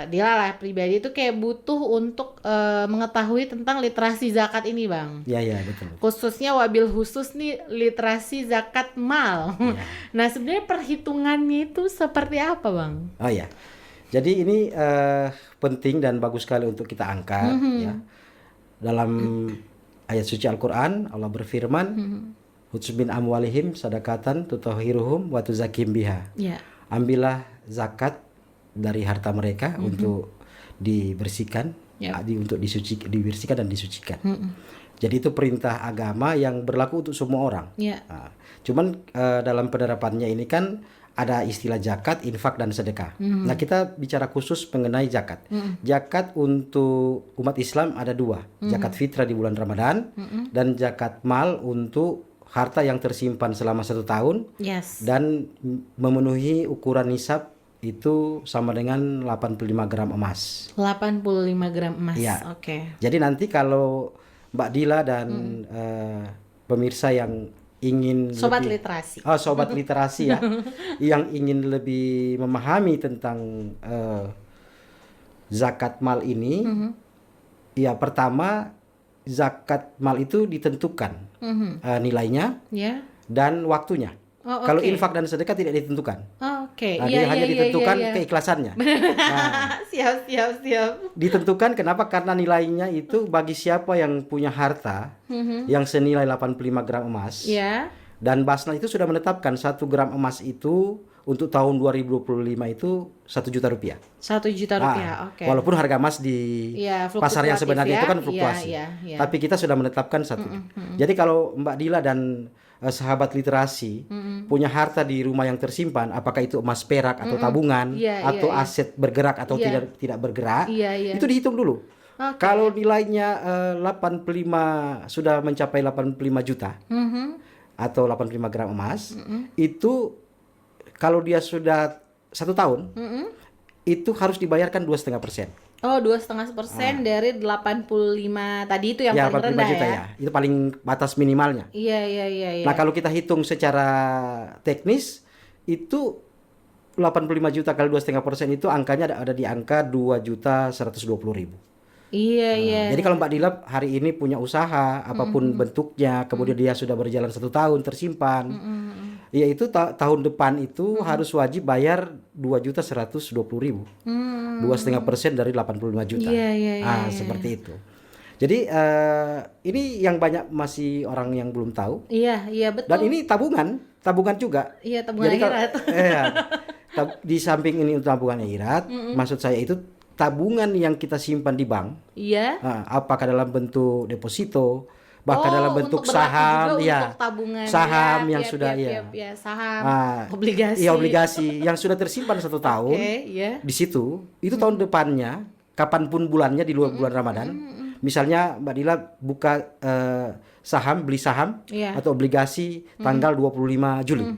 Mbak Dila lah pribadi itu kayak butuh untuk mengetahui tentang literasi zakat ini, Bang. Ya, betul. Khususnya wabil khusus nih literasi zakat mal. Ya. Nah, sebenarnya perhitungannya itu seperti apa, Bang? Oh ya. Jadi ini penting dan bagus sekali untuk kita angkat ya. Dalam ayat suci Al-Qur'an Allah berfirman, "Khudz min amwalihim sadaqatan tutahhiruhum wa tuzakkihim biha." Ya. Ambillah zakat dari harta mereka untuk dibersihkan, untuk dibersihkan dan disucikan. Jadi itu perintah agama yang berlaku untuk semua orang. Nah, cuman dalam penerapannya ini kan ada istilah zakat, infak dan sedekah. Nah, kita bicara khusus mengenai zakat. Zakat untuk umat Islam ada dua, zakat fitrah di bulan Ramadan dan zakat mal untuk harta yang tersimpan selama 1 tahun dan memenuhi ukuran nisab itu sama dengan 85 gram emas. 85 gram emas. Ya. Oke. Jadi nanti kalau Mbak Dila dan pemirsa yang ingin sobat lebih, literasi. Sobat literasi ya, yang ingin lebih memahami tentang zakat mal ini, ya pertama zakat mal itu ditentukan nilainya dan waktunya. Kalau infak dan sedekah tidak ditentukan. Dia hanya ditentukan keikhlasannya. Nah, siap. Ditentukan kenapa? Karena nilainya itu bagi siapa yang punya harta yang senilai 85 gram emas. Dan Basnas itu sudah menetapkan 1 gram emas itu untuk tahun 2025 itu 1 juta rupiah. 1 juta rupiah, oke. Walaupun harga emas di pasar yang sebenarnya itu kan fluktuasi. Tapi kita sudah menetapkan 1 juta. Jadi kalau Mbak Dila dan sahabat literasi punya harta di rumah yang tersimpan, apakah itu emas perak atau tabungan atau aset bergerak atau tidak bergerak, itu dihitung dulu. Kalau nilainya 85 sudah mencapai 85 juta atau 85 gram emas, itu kalau dia sudah 1 tahun, itu harus dibayarkan 2,5%. Oh, 2,5% dari 85 tadi itu yang paling rendah juta ya. Itu paling batas minimalnya. Iya. Nah, kalau kita hitung secara teknis itu 85 juta kali 2,5% itu angkanya ada di angka 2.120.000. Iya. Jadi kalau Mbak Dila hari ini punya usaha apapun bentuknya, kemudian dia sudah berjalan 1 tahun tersimpan, yaitu tahun depan itu harus wajib bayar 2.120.000. 2,5% dari 85 juta. Iya. Seperti itu. Jadi ini yang banyak masih orang yang belum tahu. Iya betul. Dan ini tabungan juga. Iya, tabungan jadi akhirat. Di samping ini untuk tabungan akhirat, maksud saya itu tabungan yang kita simpan di bank. Iya. Apakah dalam bentuk deposito, bahkan dalam bentuk saham, saham yang sudah saham, obligasi. Obligasi yang sudah tersimpan 1 tahun. Di situ, itu tahun depannya, kapanpun bulannya di luar bulan Ramadan. Misalnya Mbak Dila buka beli saham atau obligasi tanggal 25 Juli.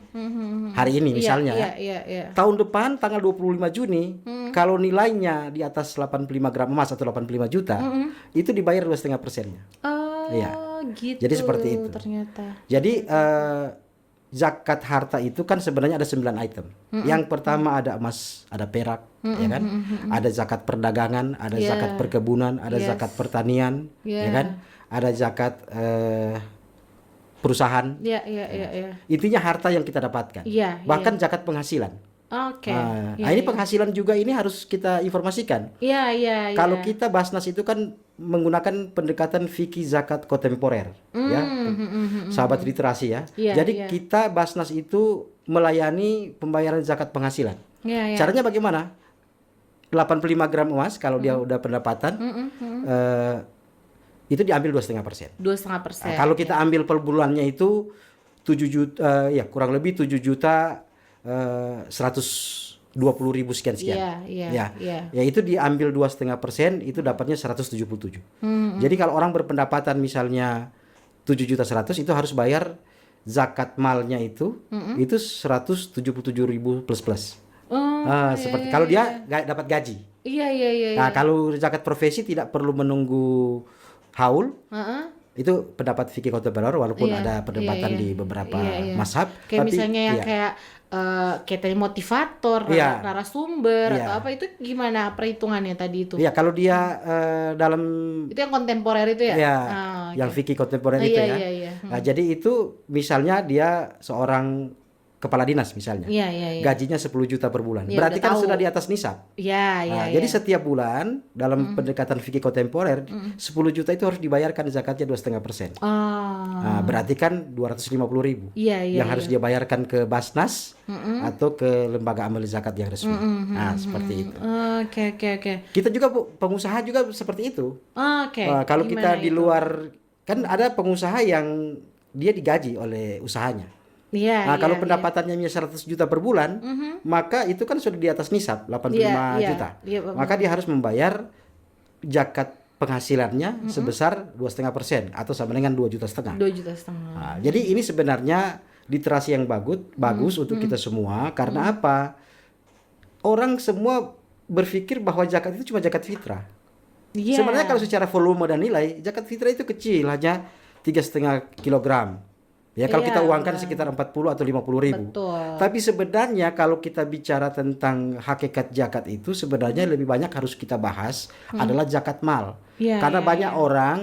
Hari ini misalnya. Tahun depan tanggal 25 Juni, kalau nilainya di atas 85 gram emas atau 85 juta, itu dibayar 2,5%-nya. Gitu. Jadi seperti itu. Ternyata. Jadi zakat harta itu kan sebenarnya ada 9 item. Yang pertama ada emas, ada perak, ya kan? Ada zakat perdagangan, ada zakat perkebunan, ada zakat pertanian, ya kan? Ada zakat perusahaan. Intinya harta yang kita dapatkan. Bahkan zakat penghasilan. Ini penghasilan juga ini harus kita informasikan. Kalau kita Basnas itu kan menggunakan pendekatan fikih zakat kontemporer, sahabat literasi ya. Jadi kita Basnas itu melayani pembayaran zakat penghasilan. Caranya bagaimana? 85 gram emas kalau dia udah pendapatan, itu diambil 2,5%. 2,5%. Kalau kita ambil per bulannya itu 7 juta, kurang lebih 7 juta 120.000 sekian. Ya itu diambil 2,5%, itu dapatnya 177. Jadi kalau orang berpendapatan misalnya 7.100.000 itu harus bayar zakat malnya itu 177.000 plus. Seperti kalau dia dapat gaji. Nah, kalau zakat profesi tidak perlu menunggu haul. Itu pendapat fikih kontemporer walaupun Iya, ada iya, perdebatan iya. di beberapa Iya, iya. mazhab, Kayak tapi misalnya yang iya, kayak tadi motivator, iya, narasumber atau iya. apa itu gimana perhitungannya tadi itu? Iya, kalau dia dalam Itu yang kontemporer itu ya? ya Ah, yang oke. fikih kontemporer Oh, itu iya, ya. iya, iya. Nah, jadi itu misalnya dia seorang kepala dinas misalnya. Iya, iya, iya. Gajinya 10 juta per bulan. Iya, Berarti udah kan tahu. sudah di atas nisab. Iya, iya, Nah, iya. jadi setiap bulan dalam pendekatan fikih kontemporer 10 juta itu harus dibayarkan zakatnya 2,5%. Nah, berarti kan 250.000 Iya, iya, yang harus dia bayarkan ke Basnas atau ke lembaga amal zakat yang resmi. Nah, seperti itu. Oke, oke, oke. Kita juga pengusaha juga seperti itu. Oke. Kalau kita Gimana di itu? luar, kan ada pengusaha yang dia digaji oleh usahanya. Iya, Nah, iya, kalau iya. pendapatannya 100 juta per bulan, maka itu kan sudah di atas nisab 85 Iya, juta. iya, Maka dia harus membayar zakat penghasilannya sebesar 2,5% atau sama dengan 2,5 juta. 2,5 juta. Nah, jadi ini sebenarnya literasi yang bagus untuk kita semua karena apa? Orang semua berpikir bahwa zakat itu cuma zakat fitrah. Iya. Sebenarnya kalau secara volume dan nilai, zakat fitrah itu kecil, hanya 3,5 kilogram. Ya, kalau Iya, kita uangkan benar. sekitar 40 atau 50.000. Betul. Tapi sebenarnya kalau kita bicara tentang hakikat zakat itu sebenarnya lebih banyak harus kita bahas adalah zakat mal. Iya, Karena iya, banyak iya. orang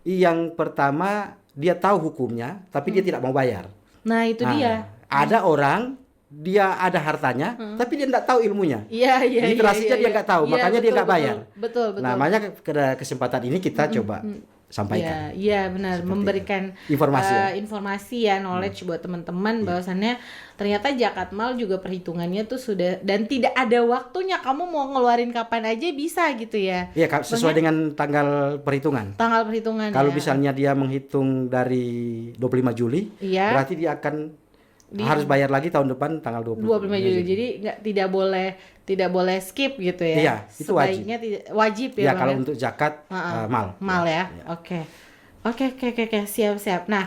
yang pertama dia tahu hukumnya, tapi dia tidak mau bayar. Nah, itu Nah, dia. ada orang dia ada hartanya, tapi dia tidak tahu ilmunya. Iya, iya, iya. Literasinya iya, dia nggak tahu, iya, makanya dia betul, nggak bayar. Betul, betul. Nah, makanya pada kesempatan ini kita coba Iya, sampaikan iya benar, Seperti memberikan informasi ya. informasi ya, knowledge buat teman-teman bahwasannya ternyata zakat mal juga perhitungannya tuh sudah, dan tidak ada waktunya, kamu mau ngeluarin kapan aja bisa gitu ya. Iya, sesuai dengan tanggal perhitungan. Tanggal perhitungan Kalau ya. misalnya dia menghitung dari 25 Juli, Iya. berarti dia akan harus bayar lagi tahun depan tanggal 25 Juli. Jadi tidak boleh skip gitu ya. Iya, itu Sebaiknya wajib ya, Ya, Bang, kalau ya? untuk zakat mal. Mal ya. Oke. Oke, siap. Nah,